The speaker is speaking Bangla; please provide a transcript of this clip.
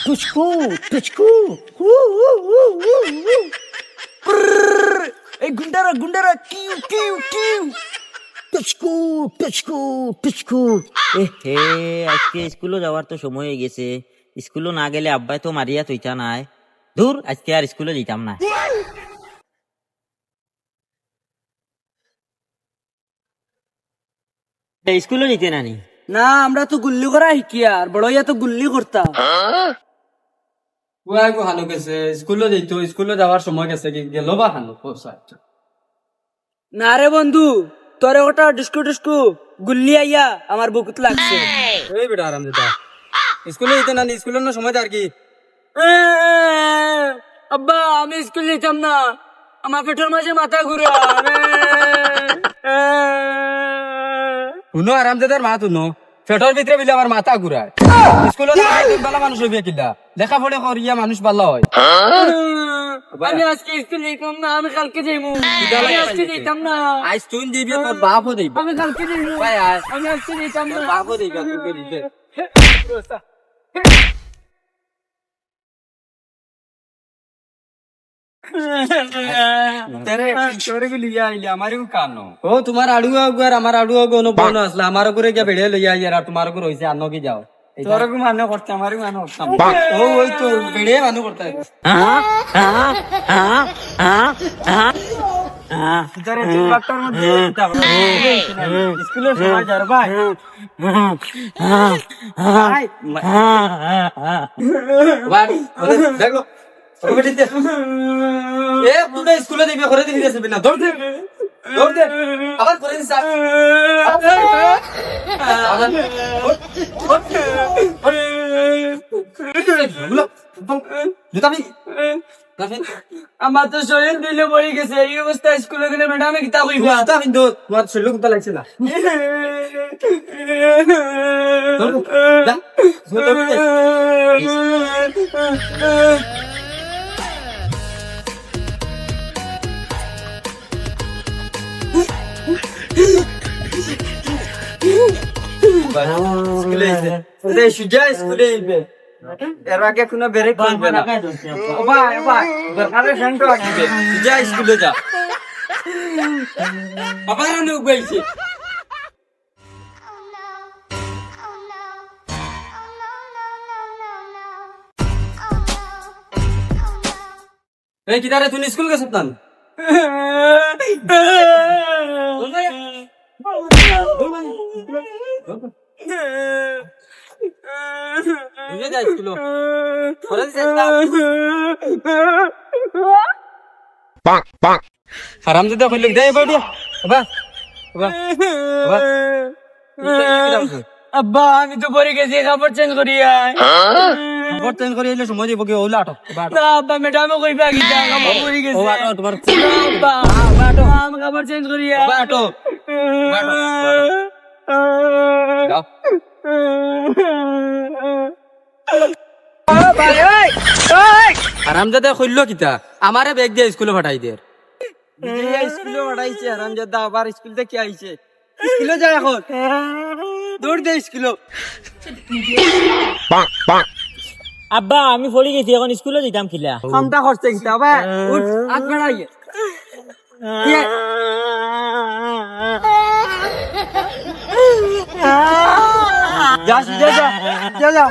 টুচকু টুচকু এই গুন্ডারা গুন্ডারা কিউ কিউ কিউ টুচকু টুচকু টুচকু। হে আজকে স্কুলে যাওয়ার তো সময় হয়ে গেছে, স্কুলে না গেলে আব্বাই তো মারিয়া তুইতা নাই। দূর, আজকে আর স্কুলে যেতাম না। স্কুলে যেতে নানি না, আমরা তো গুল্লি করা শিখি আর বড় ইয়া তো গুল্লি করতাম। হানু গেছে স্কুলে যেত, স্কুলে যাওয়ার সময় গেছে গেল বা হানু না রে বন্ধু, তোর ওটা ডিস্কু ডিস্কু গুল্লি আইয়া আমার বুকুত লাগছে। এই বেটা আরাম যেতা স্কুলে যেতে না, স্কুলের না সময় আর কি। আব্বা আমি স্কুল যেতাম না, আমার পেটের মাঝে মাথা ঘুরে। শুনো আরাম যেতার মা শুনো, পেটর ভিতরে বিলে আমার মাথা ঘুরায়। স্কুলে বালা মানুষ হইবে কিলা, লেখাপড়া করিয়া মানুষ ভালো হয়। আমি আজকে স্কুল যেতাম না, আমি কালকে যাইমু। আমি আজকে যেতাম না, আজ তুই দিবি, তোর বাপও দিবি। আমি কালকে যাইমু। ভাই আয়, আমি আজকে যেতাম না, তোর বাপও দিবি, তোকে দিবে। ও তোমার আড়ু আর আমার আড়ু বন আসলে আমার করে গিয়া বেড়ে লইয়া আর তোমার করে হয়েছে আনো কি যাও তোরকম মানে করতে আমারও মানে করতাম। ও ওই তো বেড়ে মানু করতে স্কুলের সময় যার ভাই দেখো স্কুলে দিবি করে দিবি না দৌড় দে দৌড় দে আবার করে দিস আমার তো শরীর দিলে পড়ে গেছে, এই অবস্থা স্কুলে গেলে ম্যাডামে কিতা কইবা? তোমার শরীর কোথা লাগছে না স্কুলে এর আগে কোনো ব্রেক করবে না। যা স্কুলে যা আবার অনেক বলছে এই কিদারে তুই স্কুল গেছ না হারাম যদি কইলে দে এবার দিয়া আব্বা আমি তো পড়ে গেছি, কাপড় চেঞ্জ করি খবর চেঞ্জ করে এলে সময় দিব কি ওলা আটো না আব্বা, ম্যাডামে কইবা কিতা কাপড় পড়ে গেছে। তোমার আব্বা আমি কাপড় চেঞ্জ করি আটো যাও হারামজাদা কইল কিতা আমারে ব্যাগ দিয়ে স্কুলে পাঠাই দের স্কুলে পাঠাইছে হারামজাদা, আবার স্কুল থেকে আইছে। স্কুলে যায় এখন, দৌড় দে স্কুলে। আব্বা আমি পড়ে গেছি, এখন স্কুলে যেতাম কিলা। কামটা করছে কিতা আবার উঠ আগ বাড়াই যা যা যা যা